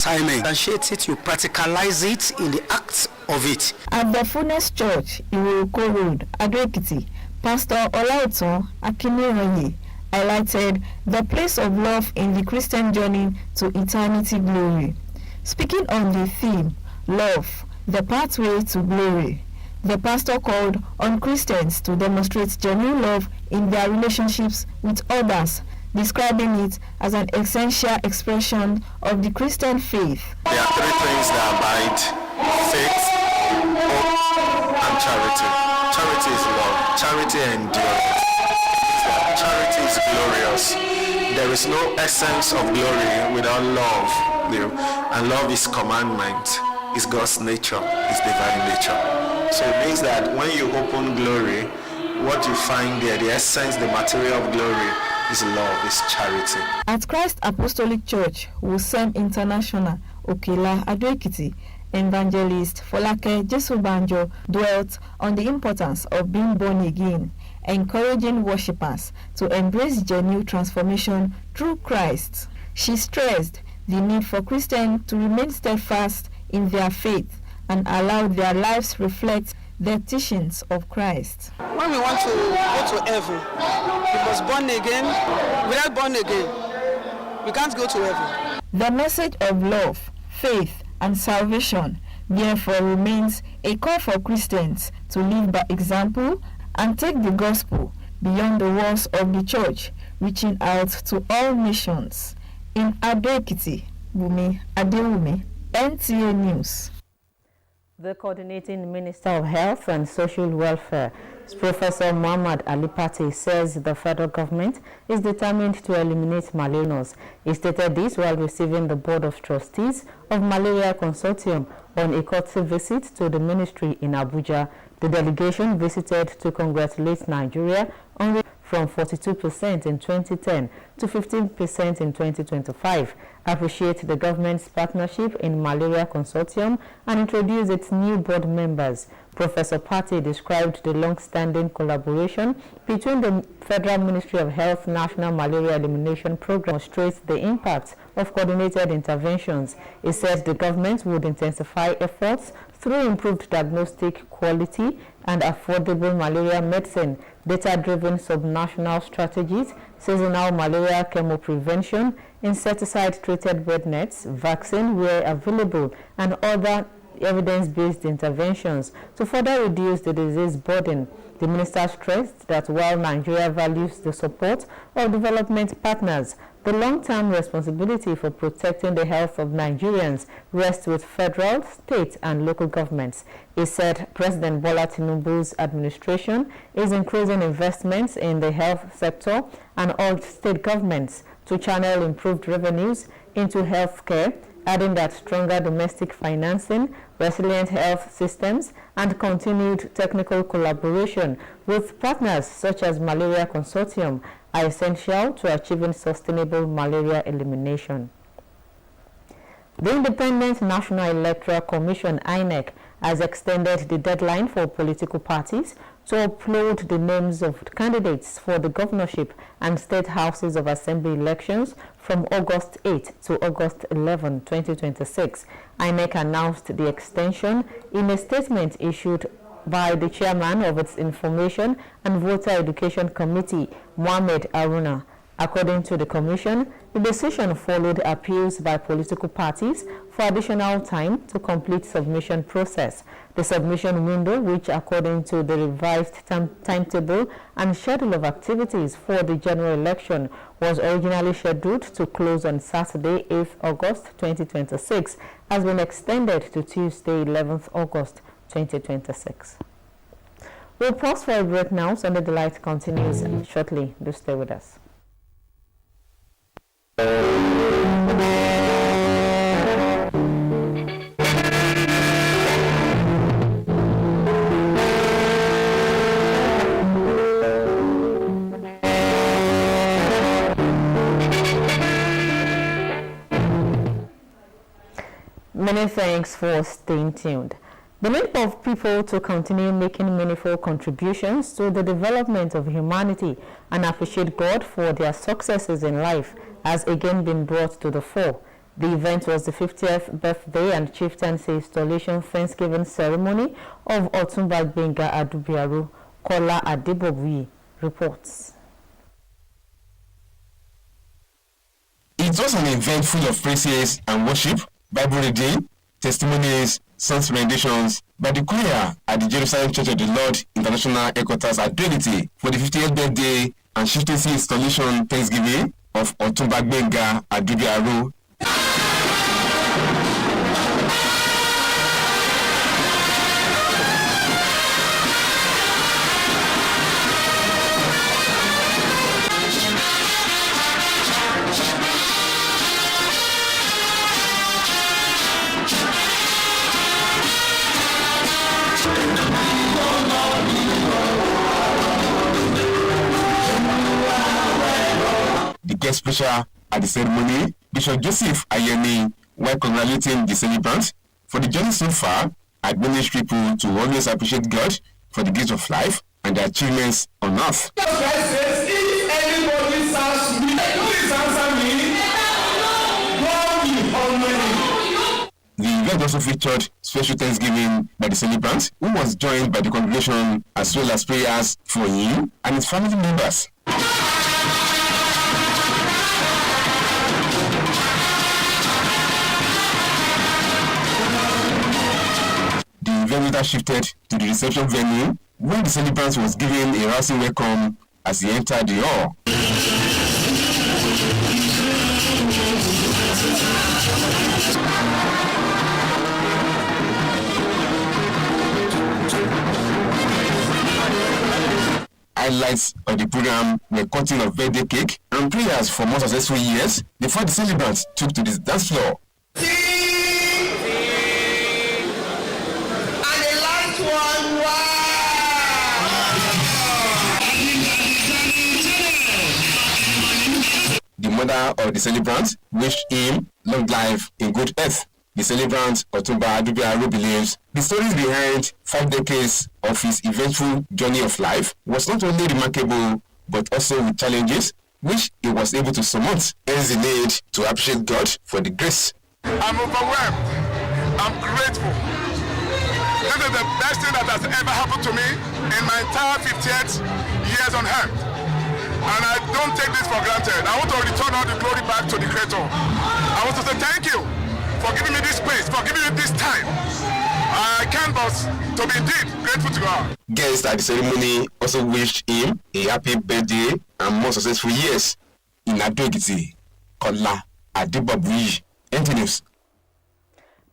assignment. Differentiate it, you practicalize it in the act of it. At the Fullness Church, Iwoko Road, Ado-Ekiti, Pastor Olauton Akiniroye highlighted the place of love in the Christian journey to eternity glory. Speaking on the theme, Love, the Pathway to Glory, the pastor called on Christians to demonstrate genuine love in their relationships with others, describing it as an essential expression of the Christian faith. There are three things that abide: faith, hope, and charity. Charity is love. Charity endures. Charity is glorious. There is no essence of glory without love. And love is commandment. It's God's nature. It's divine nature. So it means that when you open glory, what you find there, the essence, the material of glory, is love, is charity. At Christ Apostolic Church, Wusem International, Okela, Ado-Ekiti, Evangelist Folake Jesubanjo dwelt on the importance of being born again, encouraging worshippers to embrace genuine transformation through Christ. She stressed the need for Christians to remain steadfast in their faith and allow their lives reflect the teachings of Christ. When we want to go to heaven, we must born again. Without born again, we can't go to heaven. The message of love, faith, and salvation therefore remains a call for Christians to live by example and take the gospel beyond the walls of the church, reaching out to all nations. In Ado-Ekiti, Bumi Adewumi, NTA News. The Coordinating Minister of Health and Social Welfare, Professor Muhammad Ali Pate, says the federal government is determined to eliminate malaria. He stated this while receiving the Board of Trustees of Malaria Consortium on a courtesy visit to the ministry in Abuja. The delegation visited to congratulate Nigeria on from 42% in 2010 to 15% in 2025, appreciate the government's partnership in Malaria Consortium, and introduce its new board members. Professor Pate described the long-standing collaboration between the Federal Ministry of Health National Malaria Elimination Program demonstrates the impact of coordinated interventions. He said the government would intensify efforts through improved diagnostic quality and affordable malaria medicine, data-driven subnational strategies, seasonal malaria chemoprevention, insecticide-treated bed nets, vaccine where available, and other evidence-based interventions to further reduce the disease burden. The minister stressed that while Nigeria values the support of development partners, the long-term responsibility for protecting the health of Nigerians rests with federal, state, and local governments. He said President Bola Tinubu's administration is increasing investments in the health sector and all state governments to channel improved revenues into health care, adding that stronger domestic financing, resilient health systems, and continued technical collaboration with partners such as Malaria Consortium are essential to achieving sustainable malaria elimination. The Independent National Electoral Commission, INEC, has extended the deadline for political parties to upload the names of candidates for the governorship and state houses of assembly elections from August 8 to August 11, 2026. INEC announced the extension in a statement issued by the chairman of its Information and Voter Education Committee, Mohammed Aruna. According to the commission, the decision followed appeals by political parties for additional time to complete submission process. The submission window, which according to the revised timetable and schedule of activities for the general election, was originally scheduled to close on Saturday, 8th August 2026, has been extended to Tuesday, 11th August 2026. We'll pause for a break now. Sunday Delight continues shortly. Do stay with us. Many thanks for staying tuned. The need of people to continue making meaningful contributions to the development of humanity and appreciate God for their successes in life has again been brought to the fore. The event was the 50th birthday and chieftaincy installation Thanksgiving ceremony of Otumba Gbenga Adubiaru. Kola Adebowi reports. It was an event full of praises and worship, Bible reading, testimonies, songs renditions by the choir at the Jerusalem Church of the Lord International Headquarters at Trinity for the 50th birthday and chieftaincy installation Thanksgiving of Otumba Gbenga Adubiaru. The guest preacher at the ceremony, Bishop Joseph Ayeni, while congratulating the celebrants for the journey so far, admonished people to always appreciate God for the gift of life and their achievements on earth. The event also featured special thanksgiving by the celebrant, who was joined by the congregation as well as prayers for him and his family members. The event later shifted to the reception venue, where the celebrant was given a rousing welcome as he entered the hall. Highlights of the program were cutting of birthday cake and prayers for more successful years before the celebrants took to the dance floor. The mother of the celebrant wished him long life in good health. The celebrant, Otumba Adubiaru, believes the stories behind 5 decades of his eventful journey of life was not only remarkable, but also with challenges which he was able to surmount. Hence the need to appreciate God for the grace. I'm overwhelmed. I'm grateful. This is the best thing that has ever happened to me in my entire 50th years on earth. And I don't take this for granted. I want to return all the glory back to the Creator. I want to say thank you for giving me this space, for giving me this time. I can't but to be indeed grateful to God. Guests at the ceremony also wished him a happy birthday and more successful years. In Ado-Ekiti, Kola Adebowi, NT News.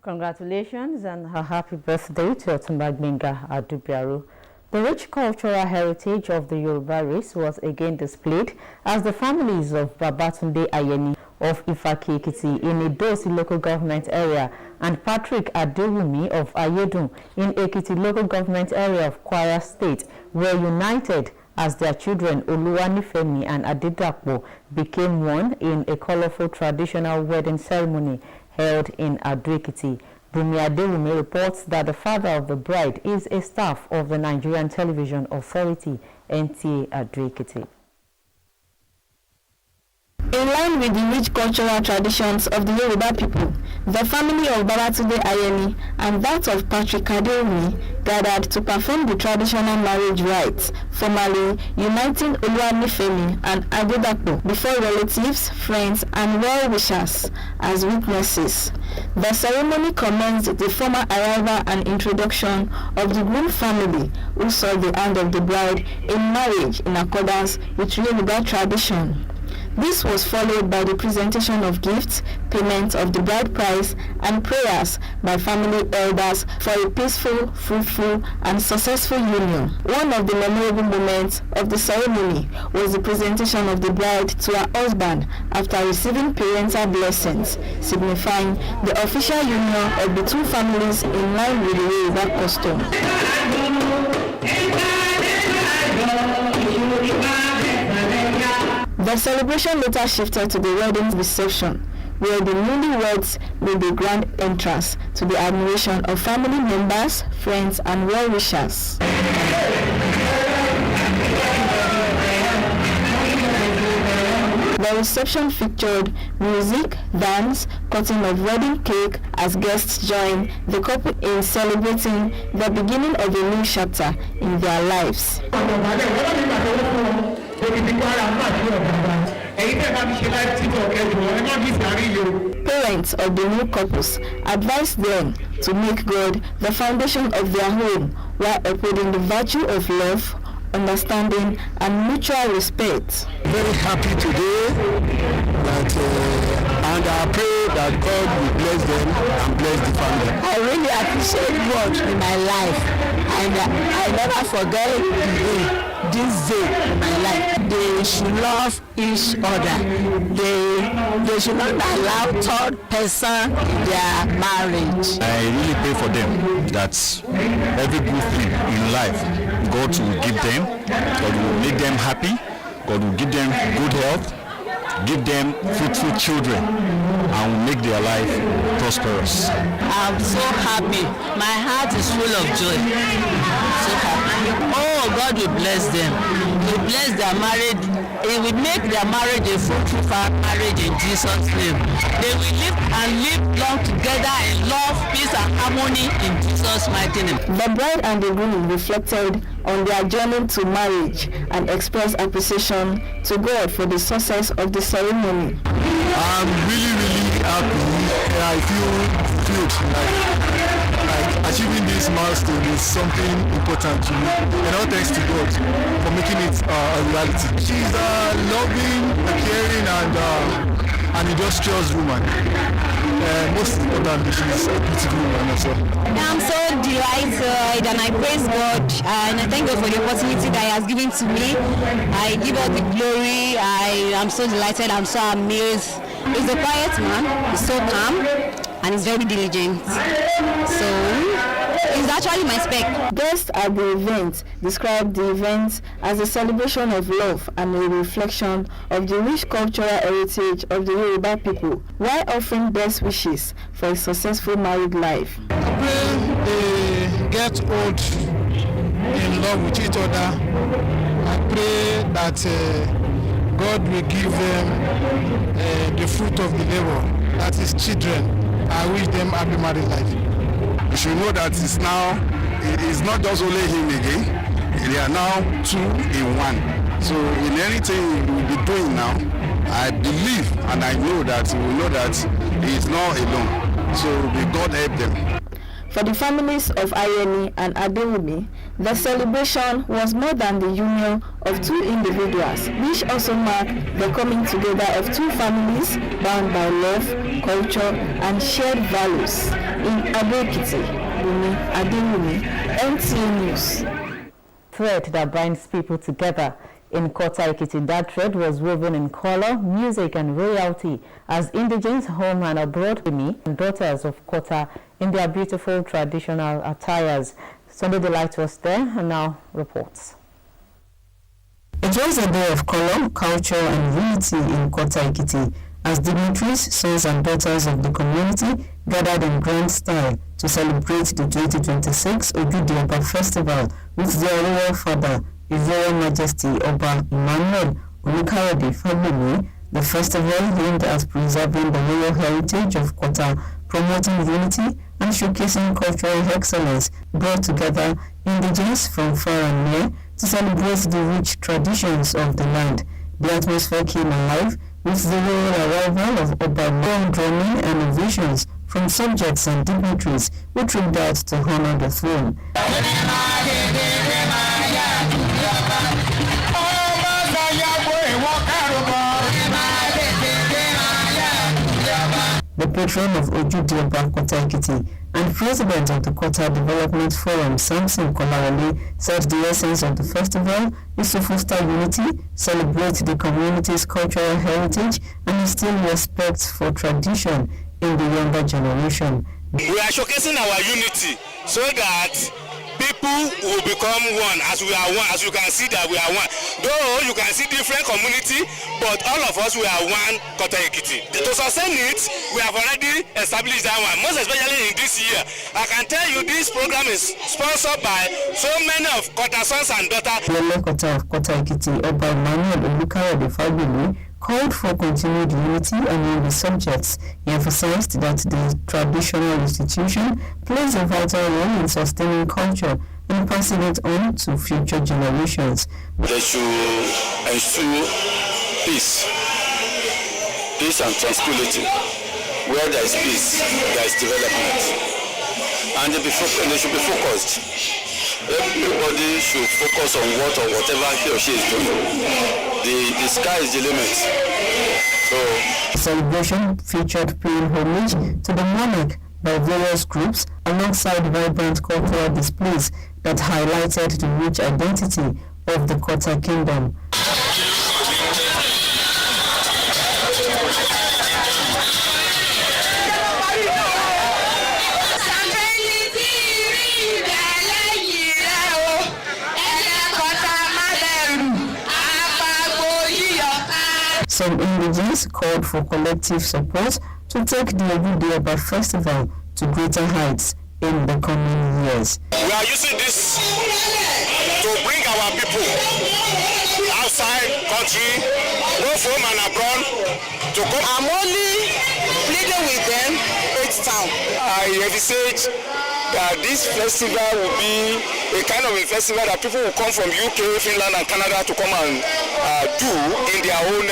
Congratulations and a happy birthday to Otumba Gbenga Adubiaru. The rich cultural heritage of the Yoruba race was again displayed as the families of Babatunde Ayeni of Ifaki-Ekiti in Idosi local government area and Patrick Adewumi of Ayedun in Ekiti local government area of Kwara State were united as their children Oluwanifemi and Adedapo became one in a colorful traditional wedding ceremony held in Ado-Ekiti. Bumi Adewumi reports that the father of the bride is a staff of the Nigerian Television Authority, NTA Ado-Ekiti. In line with the rich cultural traditions of the Yoruba people, the family of Babatunde Ayeni and that of Patrick Adewumi gathered to perform the traditional marriage rites, formally uniting Oluwanifemi and Adedapo before relatives, friends, and well-wishers as witnesses. The ceremony commenced the formal arrival and introduction of the groom family, who saw the hand of the bride in marriage in accordance with Yoruba tradition. This was followed by the presentation of gifts, payment of the bride price, and prayers by family elders for a peaceful, fruitful, and successful union. One of the memorable moments of the ceremony was the presentation of the bride to her husband after receiving parental blessings, signifying the official union of the two families in line with the Yoruba custom. The celebration later shifted to the wedding reception, where the newlyweds made a grand entrance to the admiration of family members, friends, and well-wishers. The reception featured music, dance, cutting of wedding cake as guests joined the couple in celebrating the beginning of a new chapter in their lives. Parents of the new couples advised them to make God the foundation of their home while upholding the virtue of love, understanding, and mutual respect. Very happy today that, and I pray that God will bless them and bless the family. I really appreciate God in my life, and I never forget this day in my life. They should love each other. They should not allow third person in their marriage. I really pray for them that every good thing in life, God will give them, God will make them happy, God will give them good health, give them fruitful children, and will make their life prosperous. I'm so happy. My heart is full of joy. So happy. Oh, God will bless them. He will bless their marriage. He will make their marriage a fruitful marriage in Jesus' name. They will live and live long together in love, peace, and harmony in Jesus' mighty name. The bride and the groom reflected on their journey to marriage and expressed appreciation to God for the success of the ceremony. I'm really happy. I feel like achieving this milestone is something important to me. And all thanks to God for making it a reality. She's a loving, caring, and an industrious woman. Most importantly, she's a beautiful woman as well. I'm so delighted and I praise God and I thank God for the opportunity that He has given to me. I give all the glory. I am so delighted. I'm so amazed. He's a quiet man. He's so calm and he's very diligent. So he's actually my spec. Guests at the event described the event as a celebration of love and a reflection of the rich cultural heritage of the Yoruba people, while offering best wishes for a successful married life. I pray they get old in love with each other. I pray that God will give them the fruit of the labor, that is children. I wish them happy married life. You should know that it is not just only him again. They are now two in one. So in anything we will be doing now, I believe and I know that we will know that he is not alone. So may God help them. For the families of Ayeni and Adewumi, the celebration was more than the union of two individuals, which also marked the coming together of two families bound by love, culture, and shared values. In Ado-Ekiti, Bumi Adewumi, NTA News. Thread that binds people together. In Kota-Ekiti, that thread was woven in color, music, and royalty as indigents home and abroad women and daughters of Kota in their beautiful traditional attires. Sunday Delight was there and now reports. It was a day of color, culture, and unity in Kota-Ekiti as dignitaries, sons and daughters of the community gathered in grand style to celebrate the 2026 Ojude Oba Festival with their royal father, His Royal Majesty Oba Emmanuel Olukayode Fagbemi. The festival aimed at preserving the royal heritage of Kota, promoting unity and showcasing cultural excellence, brought together indigents from far and near to celebrate the rich traditions of the land. The atmosphere came alive with the royal arrival of Oba Emmanuel, drumming and ovations from subjects and dignitaries who trooped out to honor the throne. The patron of Ojude Oba Kota-Ekiti and president of the Kota Development Forum, Samson Kolawole, said the essence of the festival is to foster unity, celebrate the community's cultural heritage, and instill respect for tradition in the younger generation. We are showcasing our unity so that people will become one as we are one, as you can see that we are one. Though you can see different community, but all of us we are one Kota-Ekiti. To sustain it, we have already established that one, most especially in this year. I can tell you this program is sponsored by so many of Kota sons and daughters. The Kota of Kota-Ekiti, Oba Emmanuel Olukayode Fagbemi, called for continued unity among the subjects. He emphasized that the traditional institution plays a vital role in sustaining culture and passing it on to future generations. They should ensure peace and tranquility. Where there is peace, there is development. And they should be focused. Everybody should focus on whatever he or she is doing. The sky is the limit. The celebration featured paying homage to the monarch by various groups alongside vibrant cultural displays that highlighted the rich identity of the Kota Kingdom. Some indigenes called for collective support to take the Ogudiaba festival to greater heights in the coming years. We are using this to bring our people outside country, both home and abroad, to come. I'm only pleading with them each time. I envisage that this festival will be a kind of a festival that people will come from UK, Finland and Canada to come and do in their own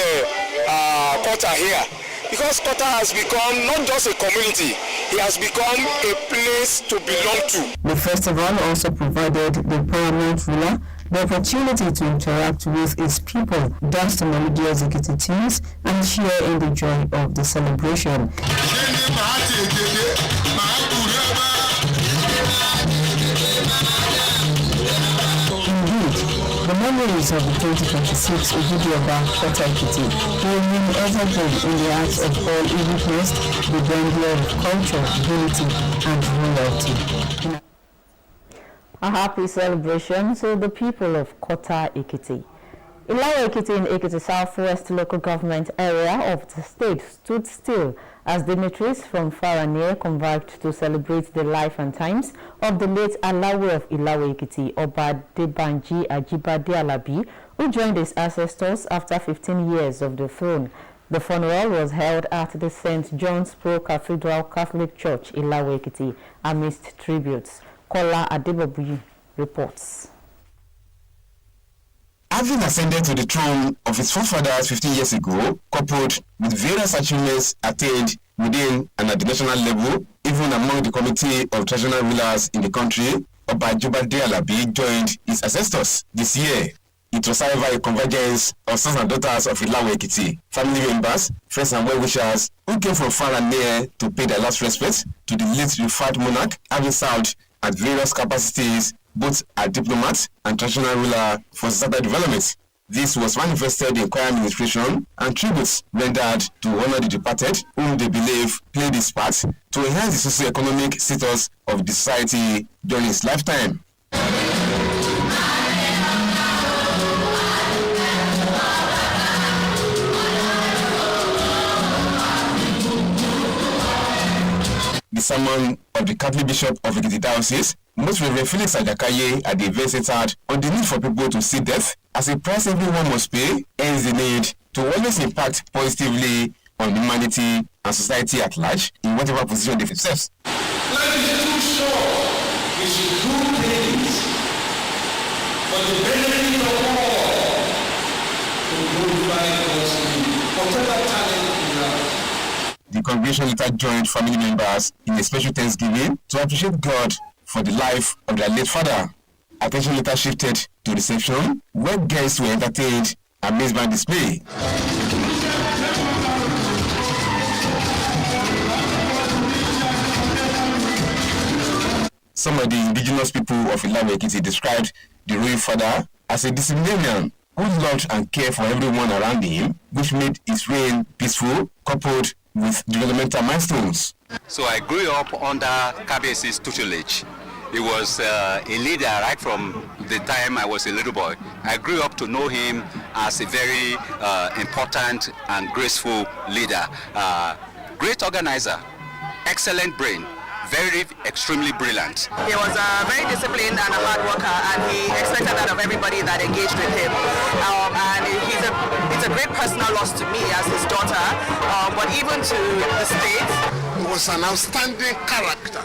Kota here. Because Kota has become not just a community, it has become a place to belong to. The festival also provided the paramount ruler the opportunity to interact with its people, dance to melodious Ekiti tunes, and share in the joy of the celebration. Indeed, the memories of the 2026 Ogudiaba Kota Ekiti will remain evergreen in the hearts of all who witnessed the grandeur of culture, unity, and royalty. A happy celebration to the people of Kota Ekiti. Ilawe Ekiti in Ekiti Southwest local government area of the state stood still as dignitaries from far and near converged to celebrate the life and times of the late Alawe of Ilawe Ekiti, Oba Debanji Ajibade Alabi, who joined his ancestors after 15 years of the throne. The funeral was held at the St. John's Pro-Cathedral Catholic Church, Ilawe Ekiti, amidst tributes. Kola Adebobuyi reports. Having ascended to the throne of his forefathers 15 years ago, coupled with various achievements attained within and at the national level, even among the committee of traditional rulers in the country, Oba Ajibade Alabi joined his ancestors this year. It was, however, a convergence of sons and daughters of Ilawe Ekiti, family members, friends and well-wishers who came from far and near to pay their last respect to the late referred monarch, having served at various capacities, both as diplomat and traditional ruler for societal development. This was manifested in choir administration and tributes rendered to honor the departed, whom they believe played his part to enhance the socio-economic status of the society during his lifetime. The sermon of the Catholic Bishop of Ekiti Diocese, Most Reverend Felix Ajakaye, at the event centered on the need for people to see death as a price everyone must pay, hence the need to always impact positively on humanity and society at large in whatever position they themselves. Life is too short. We should do things for the benefit of all to glorify God's name. Whatever talent you have. The congregation later joined family members in a special thanksgiving to appreciate God for the life of their late father. Attention later shifted to reception, where guests were entertained amazed by display. Some of the indigenous people of Ilawe Ekiti described the royal father as a disciplinarian who loved and cared for everyone around him, which made his reign peaceful, coupled with developmental milestones. So I grew up under Kabiyesi's tutelage. He was a leader right from the time I was a little boy. I grew up to know him as a very important and graceful leader. Great organizer, excellent brain, very extremely brilliant. He was very disciplined and a hard worker, and he expected that of everybody that engaged with him. And it's It's a great personal loss to me as his daughter, but even to the state. He was an outstanding character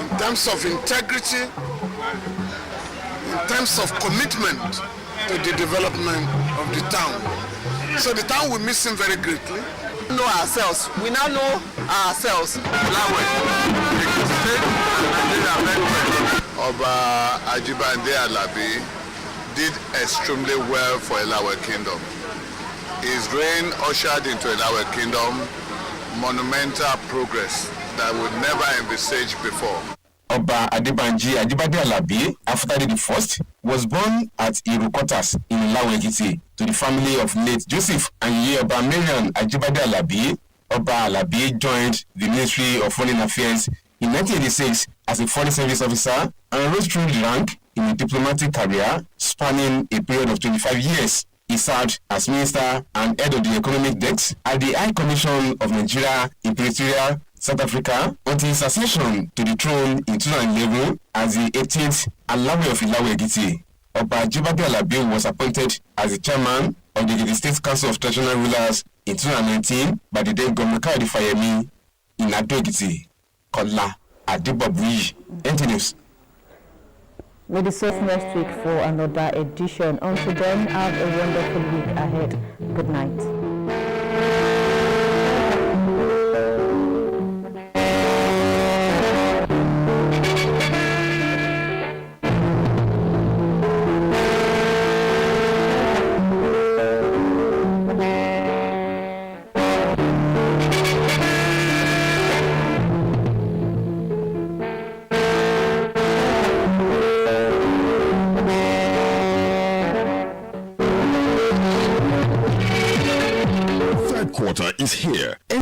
in terms of integrity, in terms of commitment to the development of the town. So the town will miss him very greatly. We know ourselves. We now know ourselves. Oba Ajibade Alabi did extremely well for Ilawe Kingdom. His reign ushered into Ilawe Kingdom monumental progress that would never envisage before. Oba Adebanji Ajibade Alabi, after the first, was born at Irukotas in Ilawe Ekiti to the family of late Joseph and Yeye Oba Mariam Ajibade Alabi. Oba Alabi joined the Ministry of Foreign Affairs in 1986 as a foreign service officer and rose through the rank in a diplomatic career spanning a period of 25 years. He served as minister and head of the economic desk at the High Commission of Nigeria in Pretoria, South Africa, until his accession to the throne in 2011 as the 18th Alawi of Ilawe Ekiti. Oba Ajibade Alabi was appointed as the chairman of the Ekiti State Council of Traditional Rulers in 2019 by the then Governor Kayode Fayemi in Ado Ekiti. Kola Adebobuyi, NTA News. We'll be safe next week for another edition. Until then, have a wonderful week ahead. Good night. Quarter is here.